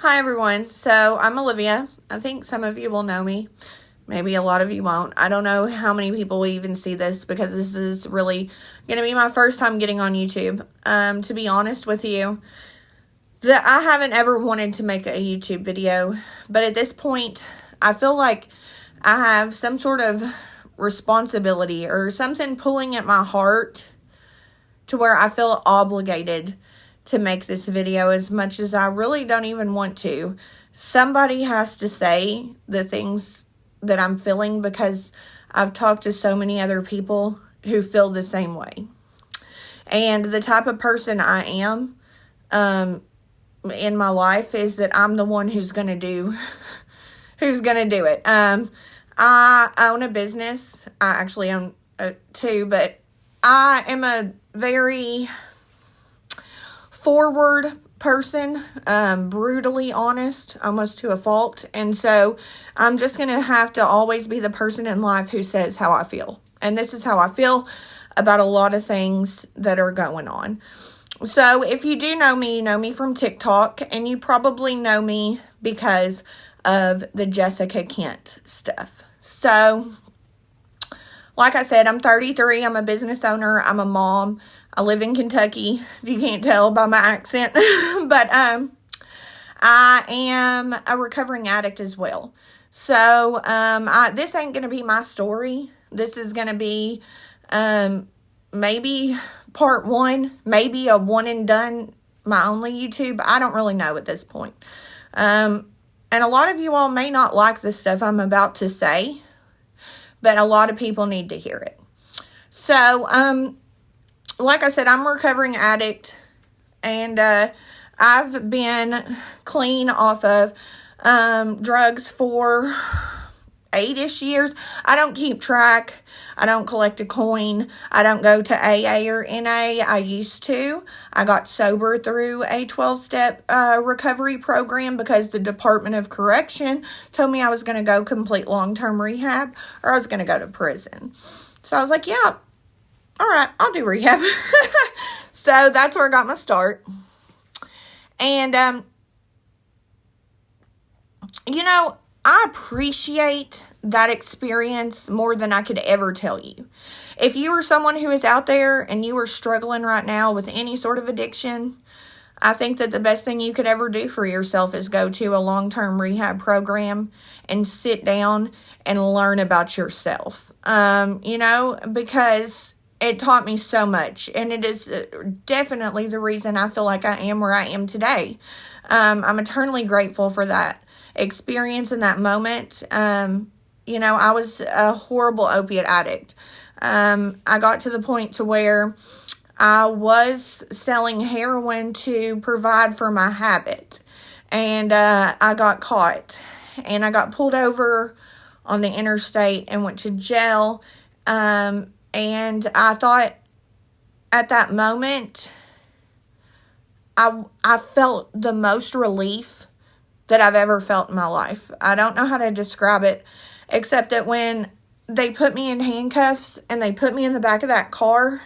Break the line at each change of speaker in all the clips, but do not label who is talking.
Hi everyone, so I'm Olivia. I think some of you will know me. Maybe a lot of you won't. I don't know how many people will even see this because this is really going to be my first time getting on YouTube. To be honest with you, I haven't ever wanted to make a YouTube video, but at this point, I feel like I have some sort of responsibility or something pulling at my heart to where I feel obligated to make this video as much as I really don't even want to. Somebody has to say the things that I'm feeling because I've talked to so many other people who feel the same way. And the type of person I am in my life is that I'm the one who's going to do it. I own a business. I actually own two, but I am a very forward person, brutally honest, almost to a fault. And so I'm just going to have to always be the person in life who says how I feel. And this is how I feel about a lot of things that are going on. So if you do know me, you know me from TikTok, and you probably know me because of the Jessica Kent stuff. So like I said, I'm 33. I'm a business owner. I'm a mom. I live in Kentucky, if you can't tell by my accent. But I am a recovering addict as well. So this ain't going to be my story. This is going to be maybe part one, maybe a one and done, my only YouTube. I don't really know at this point. And a lot of you all may not like the stuff I'm about to say, but a lot of people need to hear it. So, like I said, I'm a recovering addict, and I've been clean off of drugs for 8-ish years. I don't keep track. I don't collect a coin. I don't go to AA or NA. I used to. I got sober through a 12-step recovery program because the Department of Correction told me I was going to go complete long-term rehab or I was going to go to prison. So I was like, yeah, all right, I'll do rehab. So that's where I got my start. And, I appreciate that experience more than I could ever tell you. If you are someone who is out there and you are struggling right now with any sort of addiction, I think that the best thing you could ever do for yourself is go to a long-term rehab program and sit down and learn about yourself. Because it taught me so much, and it is definitely the reason I feel like I am where I am today. I'm eternally grateful for that experience in that moment. I was a horrible opiate addict. I got to the point to where I was selling heroin to provide for my habit, and I got caught, and I got pulled over on the interstate and went to jail. And I thought at that moment, I felt the most relief that I've ever felt in my life. I don't know how to describe it, except that when they put me in handcuffs and they put me in the back of that car,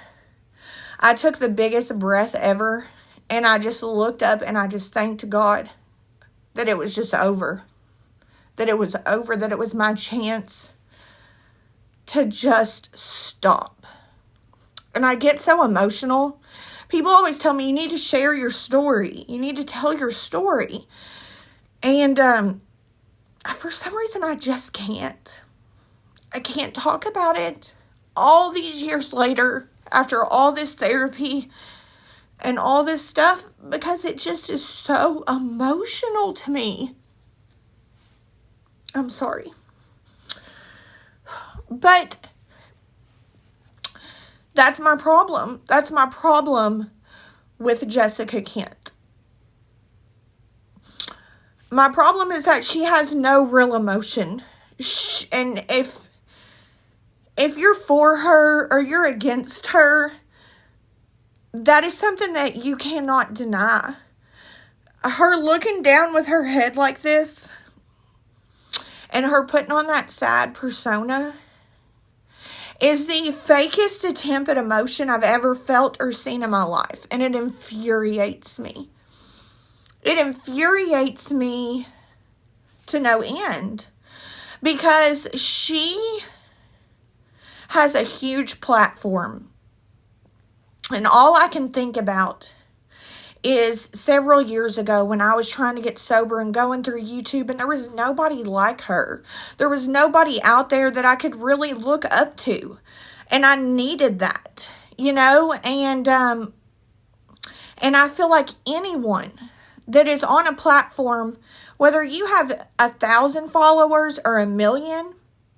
I took the biggest breath ever, and I just looked up and I just thanked God that it was just over. That it was over, that it was my chance to just stop. And I get so emotional. People always tell me, you need to share your story. You need to tell your story. And for some reason, I just can't. I can't talk about it all these years later, after all this therapy and all this stuff, because it just is so emotional to me. I'm sorry. But that's my problem. That's my problem with Jessica Kent. My problem is that she has no real emotion. And if you're for her or you're against her, that is something that you cannot deny. Her looking down with her head like this and her putting on that sad persona is the fakest attempt at emotion I've ever felt or seen in my life. And it infuriates me. It infuriates me to no end because she has a huge platform. And all I can think about is several years ago when I was trying to get sober and going through YouTube, and there was nobody like her. There was nobody out there that I could really look up to. And I needed that, and I feel like anyone that is on a platform, whether you have 1,000 followers or 1,000,000,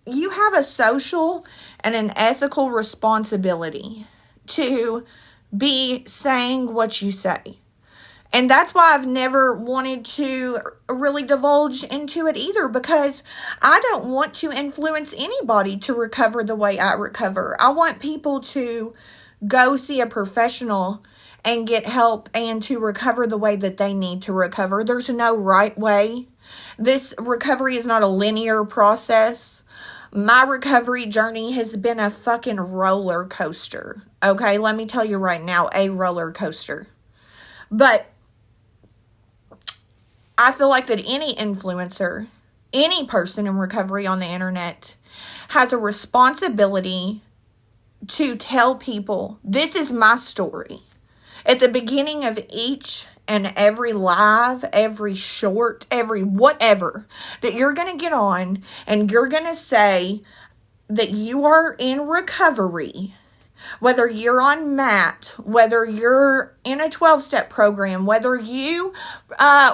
you have a social and an ethical responsibility to be saying what you say. And that's why I've never wanted to really divulge into it either, because I don't want to influence anybody to recover the way I recover. I want people to go see a professional and get help and to recover the way that they need to recover. There's no right way. This recovery is not a linear process. My recovery journey has been a fucking roller coaster. Okay, let me tell you right now, a roller coaster. But I feel like that any influencer, any person in recovery on the internet has a responsibility to tell people, this is my story. At the beginning of each and every live, every short, every whatever that you're going to get on, and you're going to say that you are in recovery, whether you're on MAT, whether you're in a 12-step program, whether you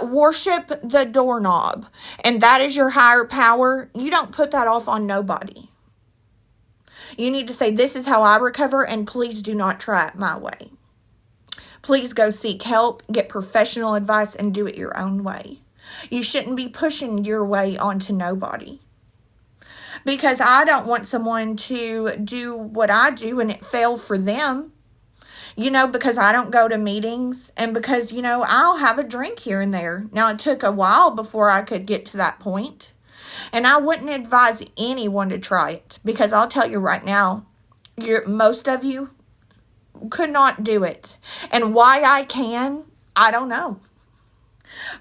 worship the doorknob, and that is your higher power, you don't put that off on nobody. You need to say, this is how I recover, and please do not try it my way. Please go seek help, get professional advice, and do it your own way. You shouldn't be pushing your way onto nobody. Because I don't want someone to do what I do and it fail for them. Because I don't go to meetings, and because, I'll have a drink here and there. Now, it took a while before I could get to that point. And I wouldn't advise anyone to try it, because I'll tell you right now, most of you could not do it. And why I can, I don't know.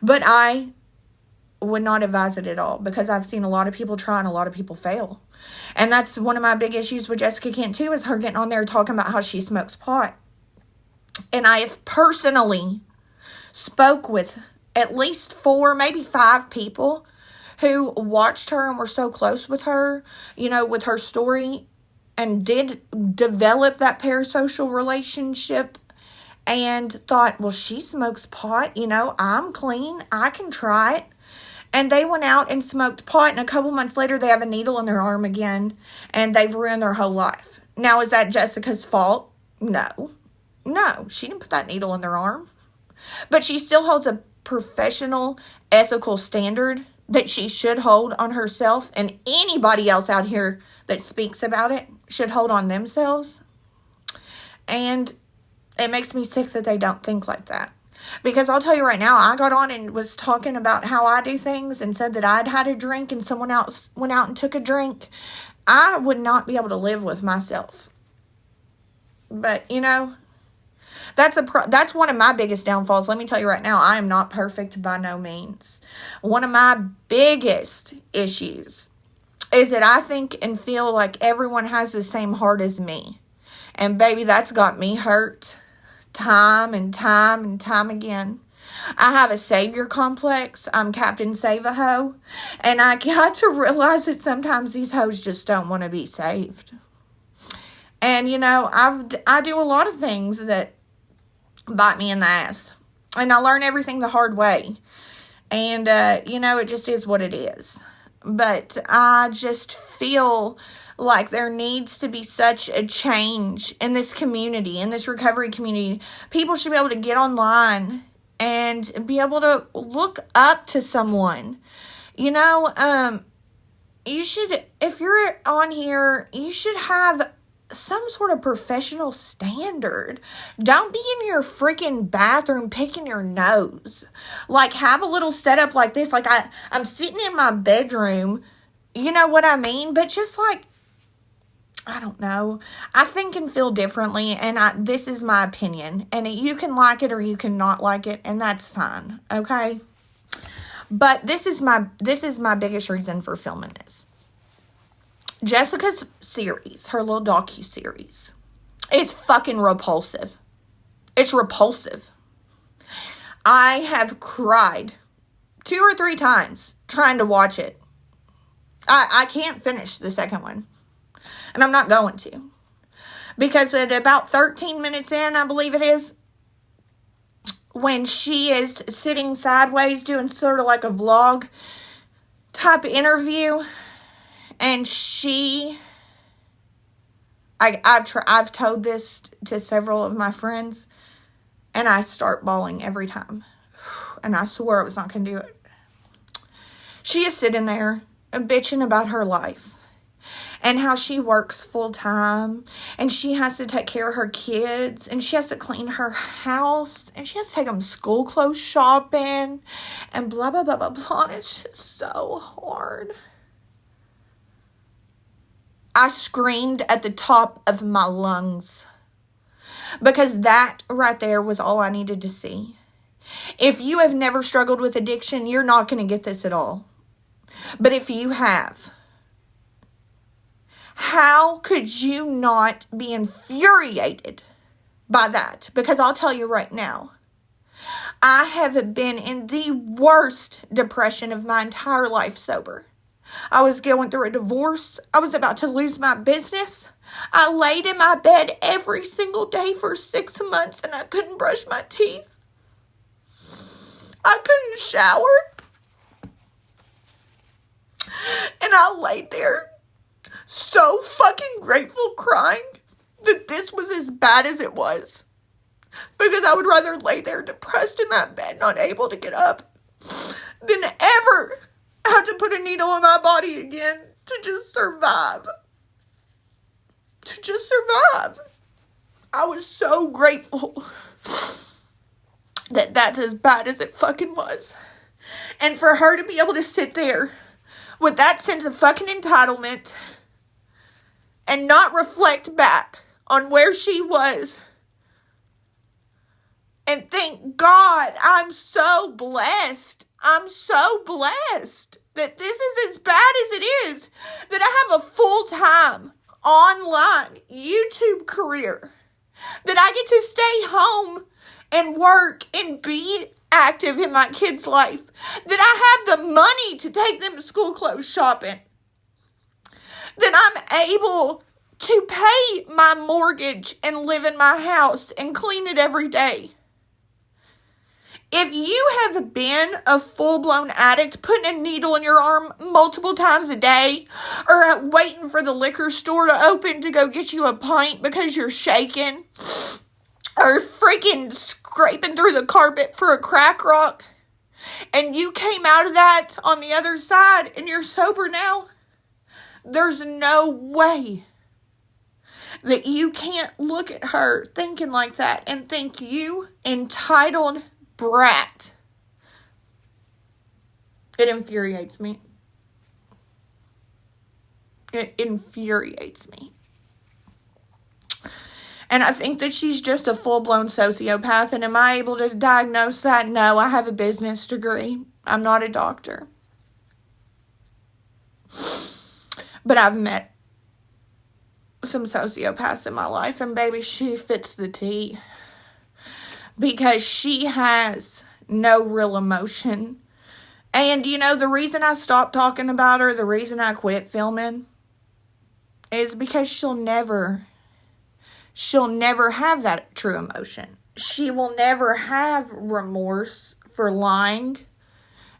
But I would not advise it at all, because I've seen a lot of people try and a lot of people fail. And that's one of my big issues with Jessica Kent too, is her getting on there talking about how she smokes pot. And I have personally spoke with at least 4, maybe 5 people who watched her and were so close with her, with her story, and did develop that parasocial relationship, and thought, well, she smokes pot, I'm clean, I can try it. And they went out and smoked pot, and a couple months later, they have a needle in their arm again, and they've ruined their whole life. Now, is that Jessica's fault? No, she didn't put that needle in their arm. But she still holds a professional, ethical standard that she should hold on herself, and anybody else out here that speaks about it should hold on themselves. And it makes me sick that they don't think like that. Because I'll tell you right now, I got on and was talking about how I do things and said that I'd had a drink and someone else went out and took a drink. I would not be able to live with myself. But, that's one of my biggest downfalls. Let me tell you right now, I am not perfect by no means. One of my biggest issues is that I think and feel like everyone has the same heart as me. And baby, that's got me hurt time and time and time again. I have a savior complex. I'm Captain Save-A-Ho. And I got to realize that sometimes these hoes just don't want to be saved. And, I do a lot of things that bite me in the ass. And I learn everything the hard way. And, it just is what it is. But I just feel like there needs to be such a change in this community, in this recovery community. People should be able to get online and be able to look up to someone. You should, if you're on here, you should have some sort of professional standard. Don't be in your freaking bathroom picking your nose. Like, have a little setup like this. Like, I'm sitting in my bedroom, you know what I mean? But just like, I don't know. I think and feel differently, and this is my opinion. And you can like it or you can not like it, and that's fine, okay? But this is my biggest reason for filming this. Jessica's series, her little docu-series, is fucking repulsive. It's repulsive. I have cried 2 or 3 times trying to watch it. I can't finish the second one. And I'm not going to. Because at about 13 minutes in, I believe it is, when she is sitting sideways doing sort of like a vlog type interview, and I've told this to several of my friends, and I start bawling every time. And I swore I was not going to do it. She is sitting there bitching about her life and how she works full time and she has to take care of her kids and she has to clean her house and she has to take them school clothes shopping and blah, blah, blah, blah, blah. And it's just so hard. I screamed at the top of my lungs because that right there was all I needed to see. If you have never struggled with addiction, you're not going to get this at all. But if you have, how could you not be infuriated by that? Because I'll tell you right now, I have been in the worst depression of my entire life sober. I was going through a divorce. I was about to lose my business. I laid in my bed every single day for 6 months and I couldn't brush my teeth. I couldn't shower. And I laid there so fucking grateful, crying that this was as bad as it was. Because I would rather lay there depressed in that bed, not able to get up, than ever have to put a needle in my body again to just survive. To just survive. I was so grateful that that's as bad as it fucking was. And for her to be able to sit there with that sense of fucking entitlement and not reflect back on where she was and thank God, I'm so blessed. I'm so blessed that this is as bad as it is, that I have a full-time online YouTube career, that I get to stay home and work and be active in my kids' life, that I have the money to take them to school clothes shopping, that I'm able to pay my mortgage and live in my house and clean it every day. If you have been a full-blown addict, putting a needle in your arm multiple times a day, or waiting for the liquor store to open to go get you a pint because you're shaking, or freaking scraping through the carpet for a crack rock, and you came out of that on the other side and you're sober now, there's no way that you can't look at her thinking like that and think, you entitled brat. It infuriates me. It infuriates me. And I think that she's just a full-blown sociopath. And am I able to diagnose that? No, I have a business degree. I'm not a doctor. But I've met some sociopaths in my life. And baby, she fits the T. Because she has no real emotion. And, you know, the reason I stopped talking about her, the reason I quit filming, is because she'll never have that true emotion. She will never have remorse for lying.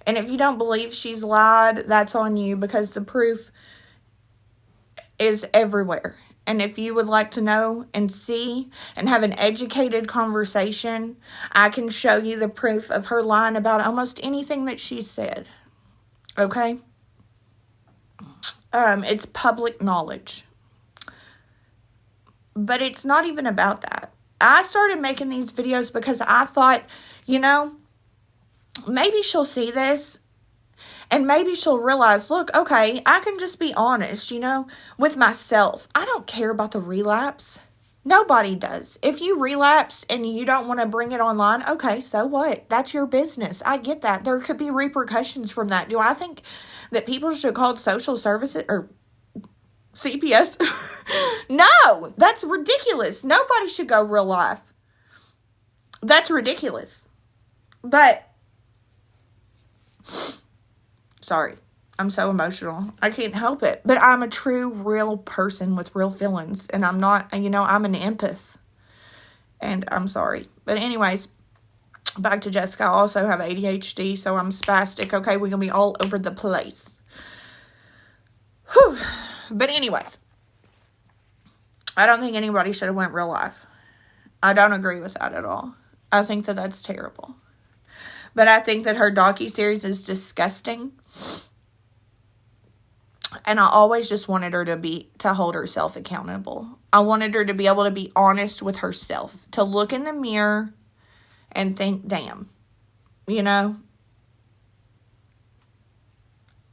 And if you don't believe she's lied, that's on you, because the proof is everywhere. And if you would like to know and see and have an educated conversation, I can show you the proof of her lying about almost anything that she said. Okay? It's public knowledge. But it's not even about that. I started making these videos because I thought, you know, maybe she'll see this And maybe she'll realize, look, okay, I can just be honest, with myself. I don't care about the relapse. Nobody does. If you relapsed and you don't want to bring it online, okay, so what? That's your business. I get that. There could be repercussions from that. Do I think that people should call social services or CPS? No, that's ridiculous. Nobody should go real life. That's ridiculous. But, sorry, I'm so emotional. I can't help it. But I'm a true, real person with real feelings. And I'm not, I'm an empath. And I'm sorry. But anyways, back to Jessica. I also have ADHD, so I'm spastic. Okay, we're going to be all over the place. Whew. But anyways, I don't think anybody should have went real life. I don't agree with that at all. I think that that's terrible. But I think that her docuseries is disgusting. And I always just wanted her to hold herself accountable. I wanted her to be able to be honest with herself. To look in the mirror and think, damn,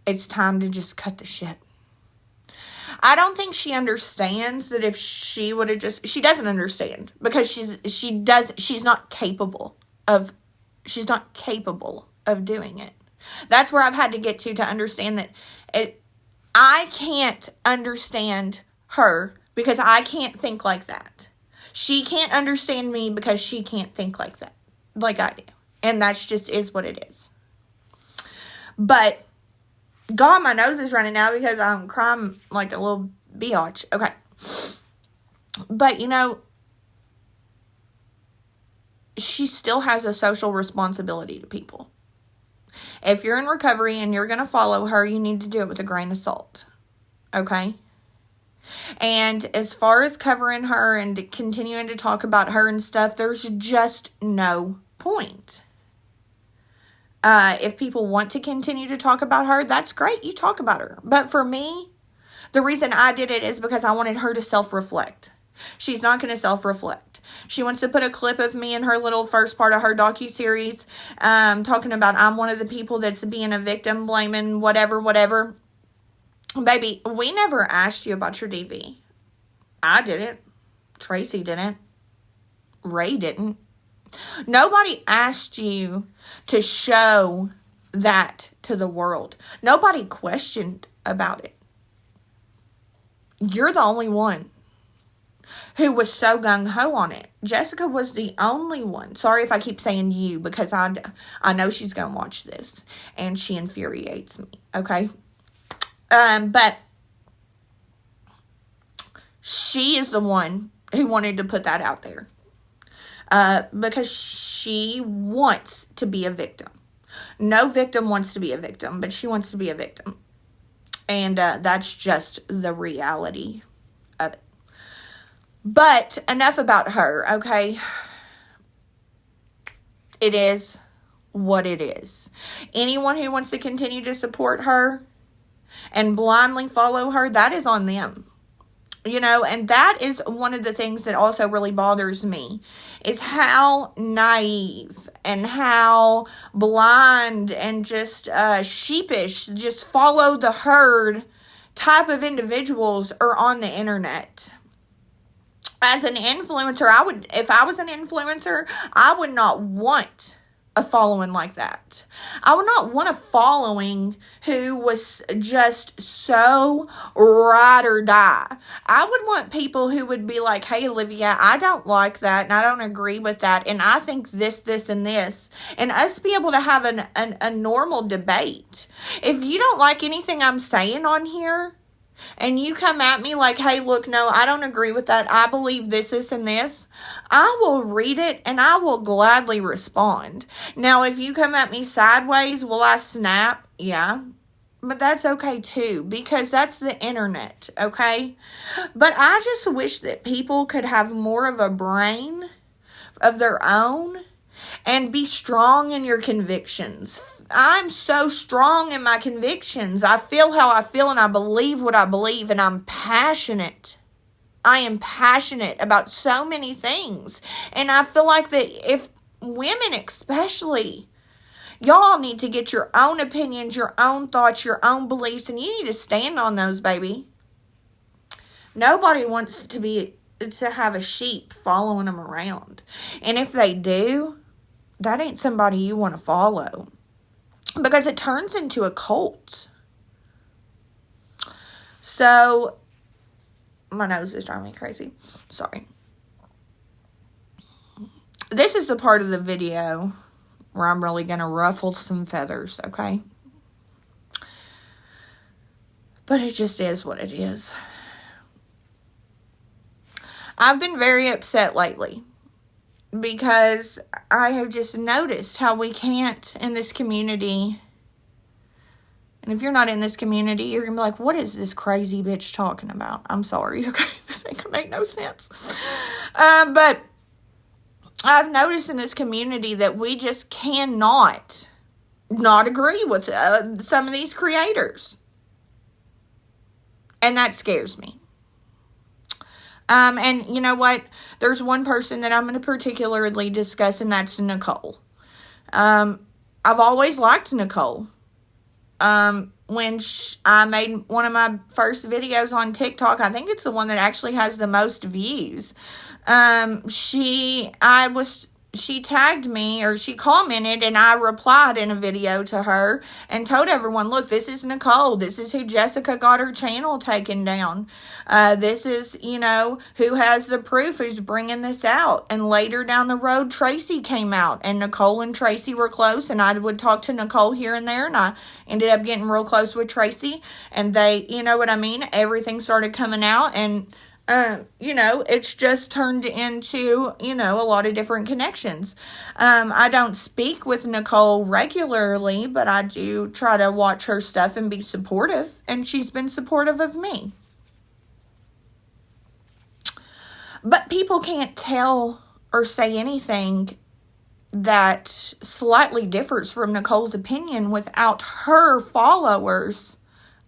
it's time to just cut the shit. I don't think she understands that if she would have she doesn't understand because she's not capable of doing it. That's where I've had to get to understand that I can't understand her because I can't think like that. She can't understand me because she can't think like that, like I do. And that's just is what it is. But God, my nose is running now because I'm crying like a little biatch. Okay. But, she still has a social responsibility to people. If you're in recovery and you're going to follow her, you need to do it with a grain of salt. Okay? And as far as covering her and continuing to talk about her and stuff, there's just no point. If people want to continue to talk about her, that's great. You talk about her. But for me, the reason I did it is because I wanted her to self-reflect. She's not going to self-reflect. She wants to put a clip of me in her little first part of her docuseries, talking about I'm one of the people that's being a victim, blaming whatever. Baby, we never asked you about your DV. I didn't. Tracy didn't. Ray didn't. Nobody asked you to show that to the world. Nobody questioned about it. You're the only one who was so gung-ho on it. Jessica was the only one. Sorry if I keep saying you because I know she's going to watch this and she infuriates me. Okay? But she is the one who wanted to put that out there. Because she wants to be a victim. No victim wants to be a victim, but she wants to be a victim. And that's just the reality of it. But enough about her, okay? It is what it is. Anyone who wants to continue to support her and blindly follow her, that is on them. And that is one of the things that also really bothers me is how naive and how blind and just sheepish, just follow the herd type of individuals are on the internet. As an influencer, if I was an influencer, I would not want a following like that. I would not want a following who was just so ride or die. I would want people who would be like, hey, Olivia, I don't like that and I don't agree with that and I think this, and this. And us be able to have a normal debate. If you don't like anything I'm saying on here, and you come at me like, hey, look, no, I don't agree with that. I believe this, and this. I will read it and I will gladly respond. Now, if you come at me sideways, will I snap? Yeah. But that's okay too, because that's the internet, okay? But I just wish that people could have more of a brain of their own and be strong in your convictions. I'm so strong in my convictions. I feel how I feel and I believe what I believe and I'm passionate. I am passionate about so many things. And I feel like that if women especially Y'all need to get your own opinions, your own thoughts, your own beliefs, and you need to stand on those, baby. Nobody wants to have a sheep following them around. And if they do, that ain't somebody you want to follow. Because it turns into a cult. So, my nose is driving me crazy. Sorry. This is the part of the video where I'm really going to ruffle some feathers, okay? But it just is what it is. I've been very upset lately because I have just noticed how we can't in this community. And if you're not in this community, you're going to be like, what is this crazy bitch talking about? I'm sorry, okay? This ain't going to make no sense. But I've noticed in this community that we just cannot not agree with some of these creators. And that scares me. And you know what? There's one person that I'm going to particularly discuss, and that's Nicole. I've always liked Nicole. When I made one of my first videos on TikTok, I think it's the one that actually has the most views. She tagged me, or she commented, and I replied in a video to her and told everyone, look, this is Nicole. This is who Jessica got her channel taken down. This is, who has the proof, who's bringing this out. And later down the road, Tracy came out, and Nicole and Tracy were close, and I would talk to Nicole here and there, and I ended up getting real close with Tracy, and they, you know what I mean? Everything started coming out, and it's just turned into, a lot of different connections. I don't speak with Nicole regularly, but I do try to watch her stuff and be supportive, and she's been supportive of me. But people can't tell or say anything that slightly differs from Nicole's opinion without her followers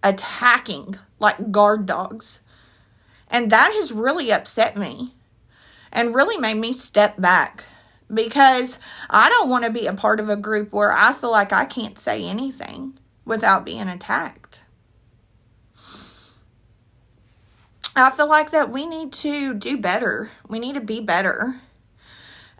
attacking like guard dogs. And that has really upset me and really made me step back, because I don't want to be a part of a group where I feel like I can't say anything without being attacked. I feel like that we need to do better. We need to be better.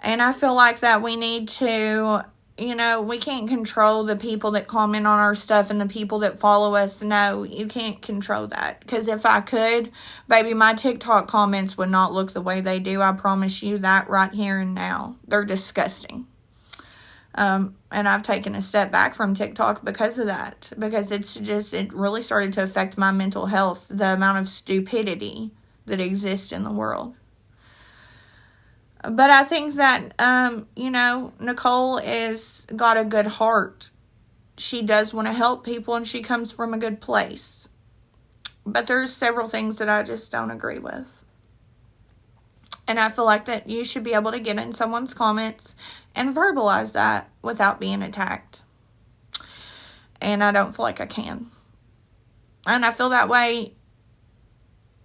And I feel like that we need to, we can't control the people that comment on our stuff and the people that follow us. No, you can't control that. Because if I could, baby, my TikTok comments would not look the way they do. I promise you that right here and now. They're disgusting. And I've taken a step back from TikTok because of that. Because it really started to affect my mental health. The amount of stupidity that exists in the world. But I think that, Nicole is got a good heart. She does want to help people, and she comes from a good place. But there's several things that I just don't agree with. And I feel like that you should be able to get in someone's comments and verbalize that without being attacked. And I don't feel like I can. And I feel that way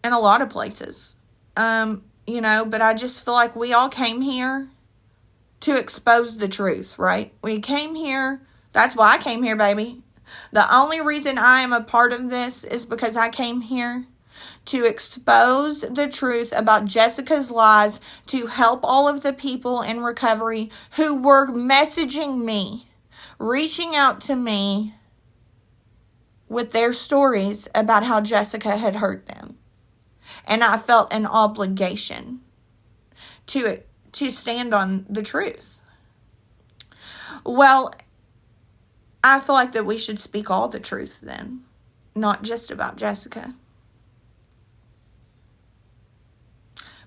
in a lot of places. But I just feel like we all came here to expose the truth, right? We came here. That's why I came here, baby. The only reason I am a part of this is because I came here to expose the truth about Jessica's lies, to help all of the people in recovery who were messaging me, reaching out to me with their stories about how Jessica had hurt them. And I felt an obligation to stand on the truth. Well, I feel like that we should speak all the truth then, not just about Jessica.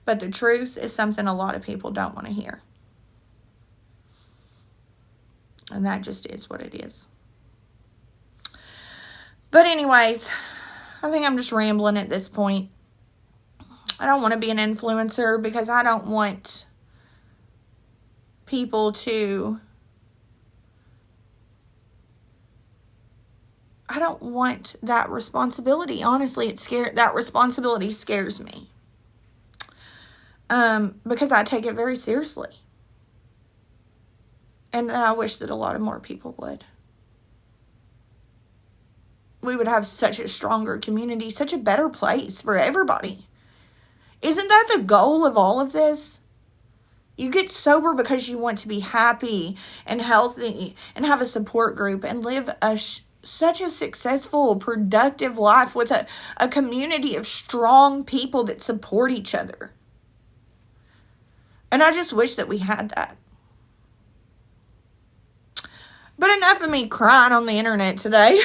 But the truth is something a lot of people don't want to hear. And that just is what it is. But anyways, I think I'm just rambling at this point. I don't want to be an influencer because I don't want people to... I don't want that responsibility. Honestly, that responsibility scares me. Because I take it very seriously. And I wish that a lot of more people would. We would have such a stronger community, such a better place for everybody. Isn't that the goal of all of this? You get sober because you want to be happy and healthy and have a support group and live such a successful, productive life with a community of strong people that support each other. And I just wish that we had that. But enough of me crying on the internet today.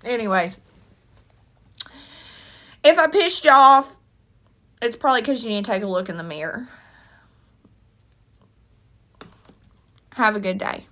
Anyways, if I pissed you off, it's probably because you need to take a look in the mirror. Have a good day.